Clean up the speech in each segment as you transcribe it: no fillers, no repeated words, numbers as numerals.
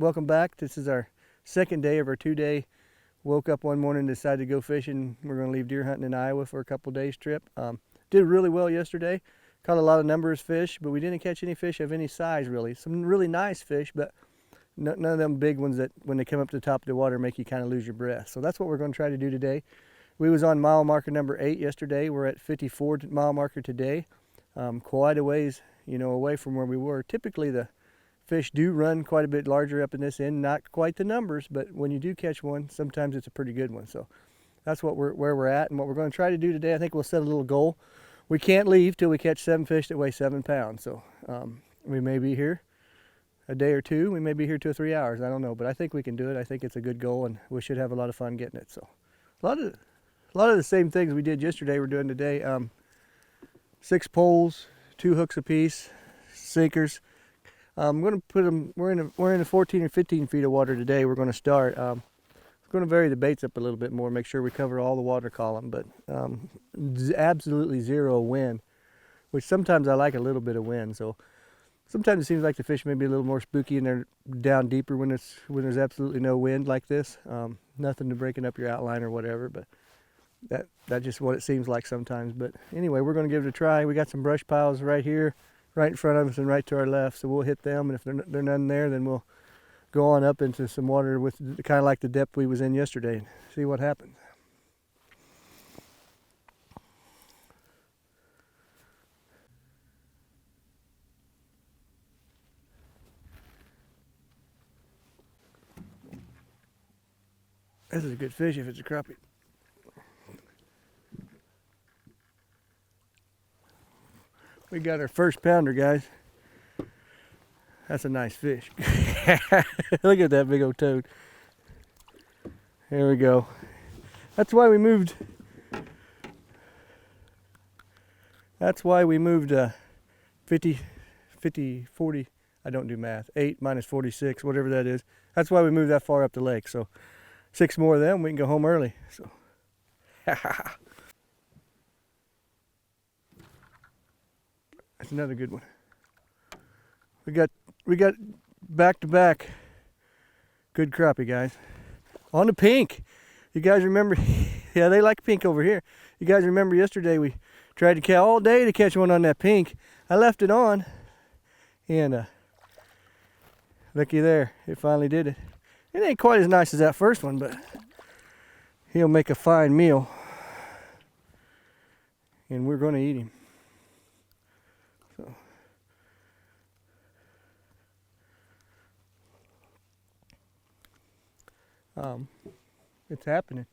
welcome back. This is our second day of our 2-day. Woke up one morning, decided to go fishing. We're going to leave deer hunting in Iowa for a couple days trip. Did really well yesterday. Caught a lot of numbers fish, but we didn't catch any fish of any size really. Some really nice fish, but none of them big ones that when they come up to the top of the water make you kind of lose your breath. So that's what we're going to try to do today. We was on mile marker number 8 yesterday. We're at 54 mile marker today. Quite a ways, away from where we were. Typically the fish do run quite a bit larger up in this end, not quite the numbers, but when you do catch one, sometimes it's a pretty good one. So that's where we're at, and what we're going to try to do today. I think we'll set a little goal. We can't leave till we catch 7 fish that weigh 7 pounds. So we may be here a day or two. We may be here 2 or 3 hours. I don't know, but I think we can do it. I think it's a good goal, and we should have a lot of fun getting it. So a lot of the same things we did yesterday we're doing today. 6 poles, 2 hooks apiece, sinkers. I'm going to put them. We're in a 14 or 15 feet of water today. We're going to start. We're going to vary the baits up a little bit more, make sure we cover all the water column, but absolutely zero wind, which sometimes I like a little bit of wind. So sometimes it seems like the fish may be a little more spooky and they're down deeper when there's absolutely no wind like this. Nothing to breaking up your outline or whatever, but that's just what it seems like sometimes. But anyway, we're going to give it a try. We got some brush piles right here, right in front of us and right to our left, so we'll hit them, and if they're none there, then we'll go on up into some water with kind of like the depth we was in yesterday and see what happens. This is a good fish if it's a crappie. We got our first pounder, guys. That's a nice fish. Look at that big old toad. There we go. That's why we moved. That's why we moved 50, 40. I don't do math. 8 minus 46, whatever that is. That's why we moved that far up the lake. So 6 more of them, we can go home early. So. That's another good one. We got back to back good crappie, guys. On the pink. You guys remember? Yeah, they like pink over here. You guys remember yesterday we tried to catch all day to catch one on that pink. I left it on, and looky there, it finally did it. It ain't quite as nice as that first one, but he'll make a fine meal, and we're going to eat him. It's happening.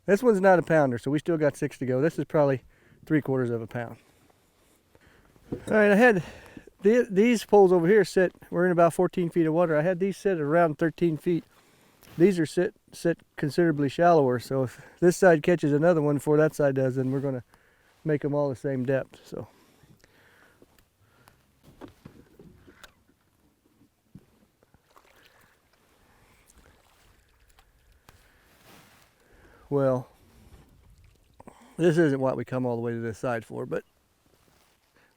This one's not a pounder, so we still got 6 to go. This is probably 3/4 of a pound. All right, I had these poles over here sit. We're in about 14 feet of water. I had these sit around 13 feet. These are sit considerably shallower. So if this side catches another one before that side does, then we're going to make them all the same depth. So. Well, this isn't what we come all the way to this side for, but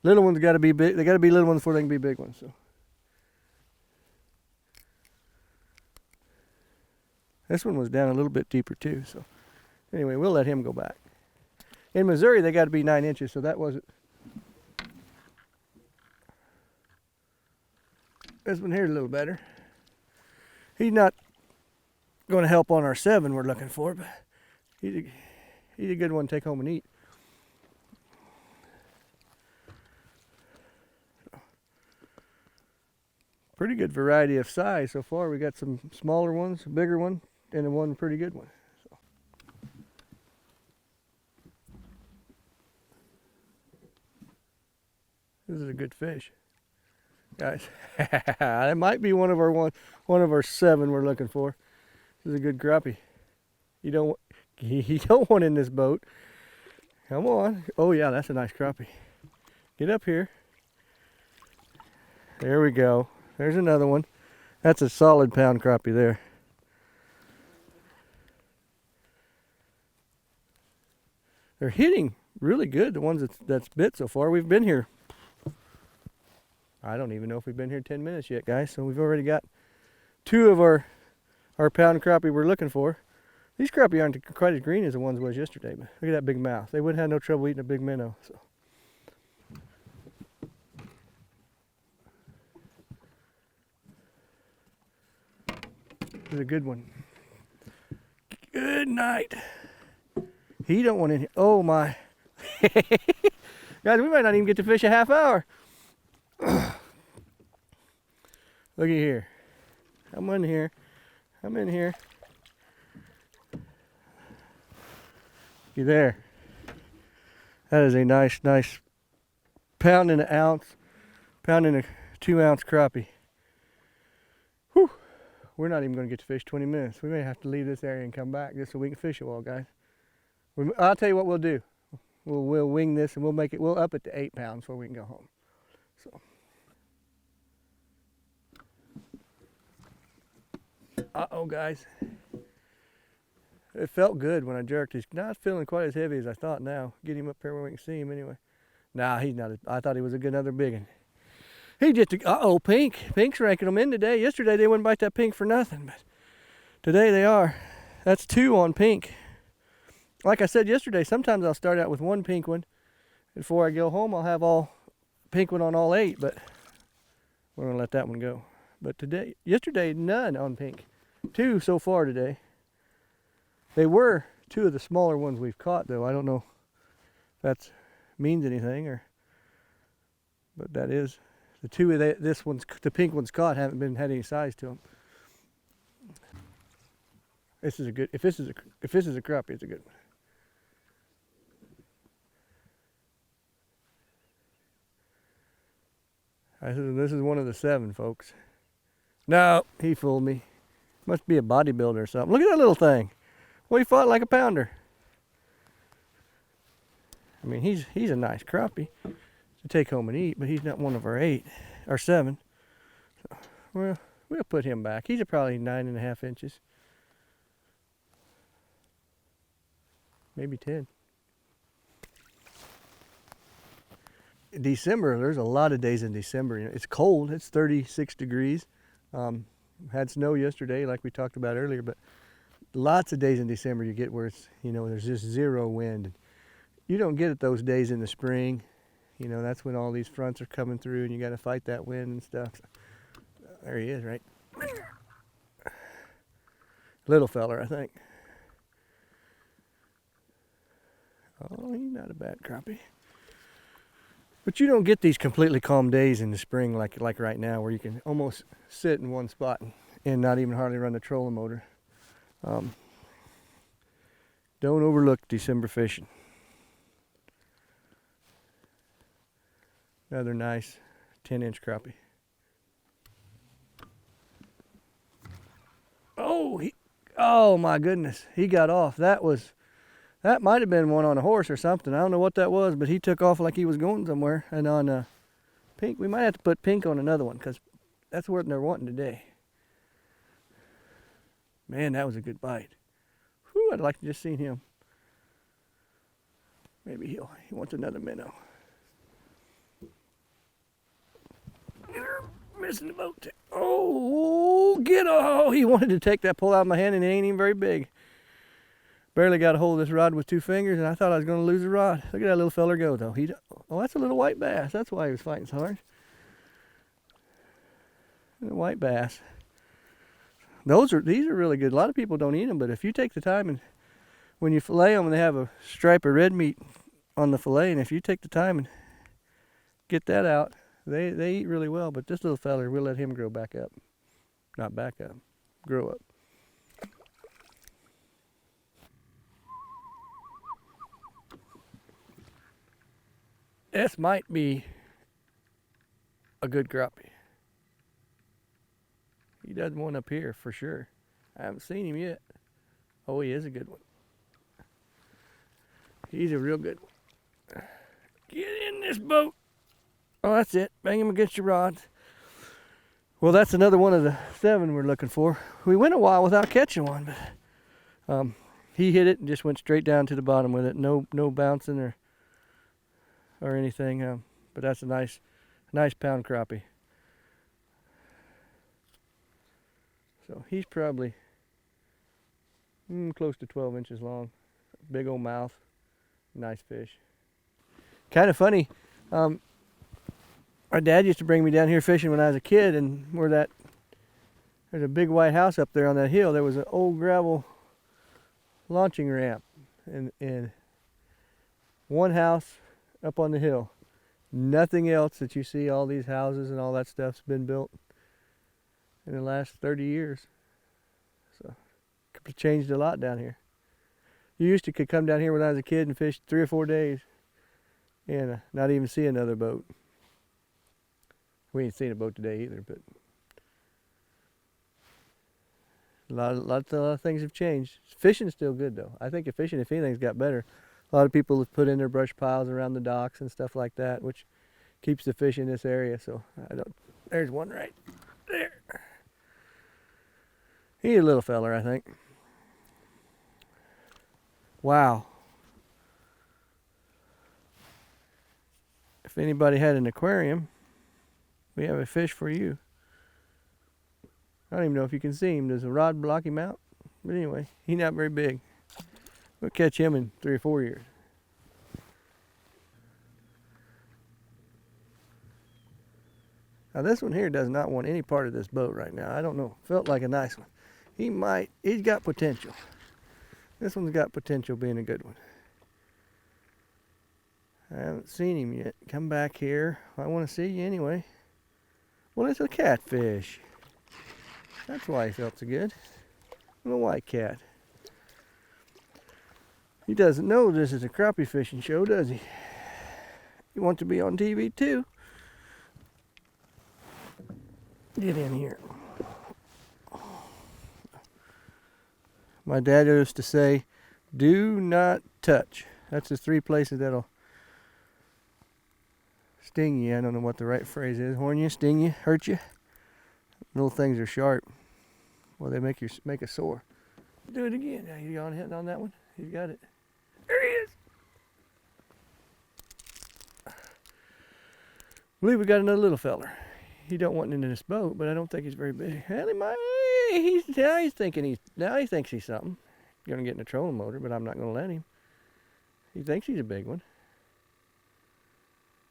little ones got to be big. They got to be little ones before they can be big ones. So this one was down a little bit deeper too. So anyway, we'll let him go back. In Missouri, they got to be 9 inches, so that wasn't. This one here's a little better. He's not going to help on our 7 we're looking for, but he's a good one to take home and eat. Pretty good variety of size so far. We got some smaller ones, a bigger one, and one pretty good one. So. This is a good fish, guys. It might be one of our 7 we're looking for. This is a good crappie. You don't want in this boat. Come on. Oh yeah, that's a nice crappie. Get up here. There we go. There's another one. That's a solid pound crappie there. They're hitting really good, the ones that's bit so far. We've been here, I don't even know if we've been here 10 minutes yet, guys. So we've already got two of our pound crappie we're looking for. These crappie aren't quite as green as the ones was yesterday, but look at that big mouth. They wouldn't have no trouble eating a big minnow. So. This is a good one. Good night. He don't want any. Oh my. Guys, we might not even get to fish a half hour. Look at here. I'm in here. I'm in here. You there? That is a nice pound and an ounce, pound and a 2 ounce crappie. Whew. We're not even going to get to fish 20 minutes. We may have to leave this area and come back just so we can fish a while, guys. I'll tell you what we'll do. We'll wing this and we'll up it to 8 pounds before we can go home. So. Uh-oh, guys. It felt good when I jerked. He's not feeling quite as heavy as I thought now. Get him up here where we can see him anyway. Nah, he's not. I thought he was another big one. He just, uh-oh, pink. Pink's ranking them in today. Yesterday they wouldn't bite that pink for nothing, but today they are. That's 2 on pink. Like I said yesterday, sometimes I'll start out with 1 pink one. Before I go home, I'll have all pink one on all 8, but we're gonna let that one go. But yesterday, none on pink. 2 so far today. They were 2 of the smaller ones we've caught, though. I don't know if that means anything, but that is the 2 of the pink ones caught haven't had any size to them. This is a good. If this is a crappie, it's a good one. This is one of the 7, folks. No, he fooled me. Must be a bodybuilder or something. Look at that little thing. Well, he fought like a pounder. I mean, he's a nice crappie to take home and eat, but he's not one of our 8 or 7. So, well, we'll put him back. He's probably 9.5 inches, maybe 10. December, there's a lot of days in December. It's cold. It's 36 degrees. Had snow yesterday, like we talked about earlier, but lots of days in December you get where it's, there's just 0 wind. You don't get it those days in the spring. That's when all these fronts are coming through and you got to fight that wind and stuff. So, there he is, right? Little feller, I think. Oh, he's not a bad crappie. But you don't get these completely calm days in the spring like right now, where you can almost sit in one spot and not even hardly run the trolling motor. Don't overlook December fishing. Another nice 10-inch crappie. Oh my goodness, he got off. That might have been one on a horse or something. I don't know what that was, but he took off like he was going somewhere. And on pink, we might have to put pink on another one because that's what they're wanting today. Man, that was a good bite. Whew, I'd like to just see him. Maybe he wants another minnow. You're missing the boat. Oh, he wanted to take that pole out of my hand and it ain't even very big. Barely got a hold of this rod with 2 fingers, and I thought I was going to lose the rod. Look at that little feller go, though. That's a little white bass. That's why he was fighting so hard. A white bass. These are really good. A lot of people don't eat them, but if you take the time and when you fillet them, they have a stripe of red meat on the fillet, and if you take the time and get that out, they eat really well. But this little feller, we'll let him grow back up. Not back up, grow up. This might be a good crappie. He does one up here for sure. I haven't seen him yet. Oh, he is a good one. He's a real good one. Get in this boat. Oh, that's it. Bang him against your rod. Well, that's another one of the 7 we're looking for. We went a while without catching one, but he hit it and just went straight down to the bottom with it. No bouncing or anything. But that's a nice pound crappie. So he's probably close to 12 inches long. Big old mouth. Nice fish. Kind of funny. Our dad used to bring me down here fishing when I was a kid, and there's a big white house up there on that hill. There was an old gravel launching ramp, and one house up on the hill. Nothing else that you see. All these houses and all that stuff's been built in the last 30 years. So it's changed a lot down here. You used to could come down here when I was a kid and fish 3 or 4 days and not even see another boat. We ain't seen a boat today either, but lots of things have changed. Fishing's still good though. I think fishing, if anything's got better. A lot of people have put in their brush piles around the docks and stuff like that, which keeps the fish in this area. So there's one right there. He's a little feller, I think. Wow. If anybody had an aquarium, we have a fish for you. I don't even know if you can see him. Does a rod block him out? But anyway, he's not very big. We'll catch him in 3 or 4 years. Now this one here does not want any part of this boat right now. I don't know. Felt like a nice one. He's got potential. This one's got potential being a good one. I haven't seen him yet. Come back here. I want to see you anyway. Well, it's a catfish. That's why he felt so good. A little white cat. He doesn't know this is a crappie fishing show, does he? He wants to be on TV too. Get in here. My dad used to say, do not touch. That's the 3 places that'll sting you. I don't know what the right phrase is. Horn you, sting you, hurt you. Little things are sharp. Well, they make a sore. Do it again. Now you on hitting on that one? You got it. There he is. I believe we got another little feller. He don't want into this boat, but I don't think he's very big. Well, he might. He thinks he's something. Gonna get in a trolling motor, but I'm not gonna let him. He thinks he's a big one.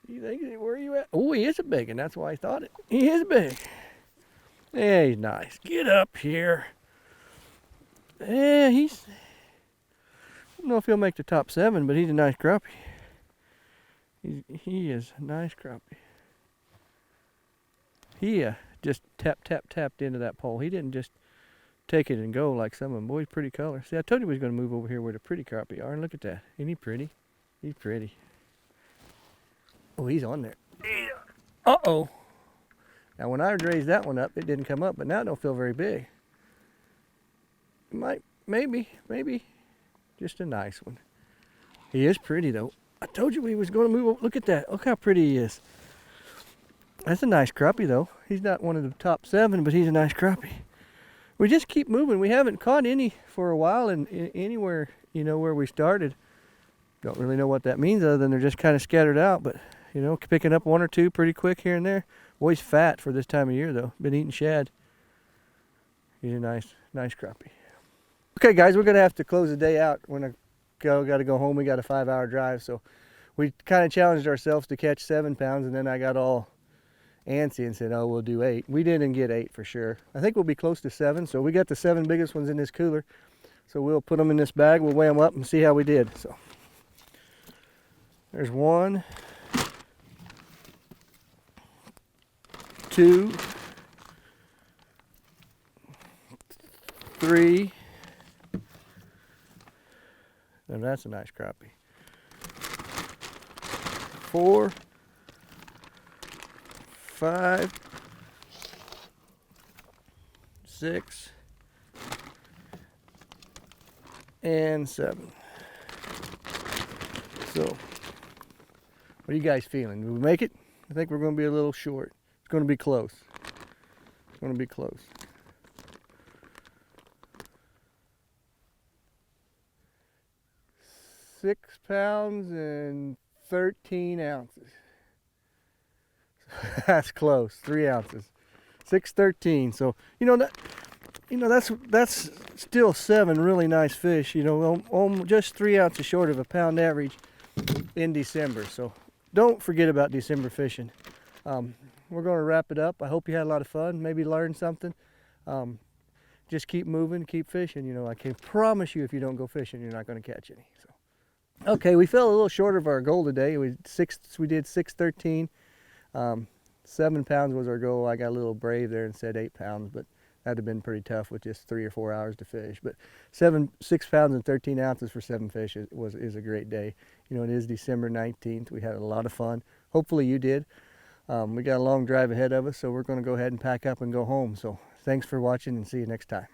Where are you at? Oh, he is a big one. That's why I thought it. He is big. Yeah, he's nice. Get up here. Yeah, I don't know if he'll make the top 7, but he's a nice crappie. He is a nice crappie. He just tapped into that pole. He didn't just take it and go like some of them. Boy, he's pretty color. See, I told you he was going to move over here where the pretty crappie are. And look at that. Isn't he pretty? He's pretty. Oh, he's on there. Uh-oh. Now, when I raised that one up, it didn't come up, but now it don't feel very big. Maybe. Just a nice one. He is pretty, though. I told you he was going to move over. Look at that. Look how pretty he is. That's a nice crappie, though. He's not one of the top 7, but he's a nice crappie. We just keep moving. We haven't caught any for a while, and anywhere, where we started. Don't really know what that means other than they're just kind of scattered out, but, picking up 1 or 2 pretty quick here and there. Boy's fat for this time of year, though. Been eating shad. He's a nice crappie. Okay, guys, we're going to have to close the day out. When I got to go home. We got a 5-hour drive, so we kind of challenged ourselves to catch 7 pounds, and then I got all antsy and said, oh, we'll do 8. We didn't get 8 for sure. I think we'll be close to 7, so we got the 7 biggest ones in this cooler. So we'll put them in this bag, we'll weigh them up and see how we did. So there's 1, 2, 3. Now that's a nice crappie. 4, 5, 6, and 7. So, what are you guys feeling? Did we make it? I think we're going to be a little short. It's going to be close. It's going to be close. 6 pounds and 13 ounces. That's close. 3 ounces. 6.13. So, that you know, that's still 7 really nice fish. You know, just 3 ounces short of a pound average in December. So don't forget about December fishing. We're going to wrap it up. I hope you had a lot of fun, maybe learned something. Just keep moving, keep fishing. You know, I can promise you if you don't go fishing, you're not going to catch any. So, okay, we fell a little short of our goal today. We did 613. 7 pounds was our goal. I got a little brave there and said 8 pounds, but that'd have been pretty tough with just 3 or 4 hours to fish. But 6 pounds and 13 ounces for 7 fish is a great day. You know, it is December 19th. We had a lot of fun. Hopefully you did. We got a long drive ahead of us, so we're going to go ahead and pack up and go home. So thanks for watching, and see you next time.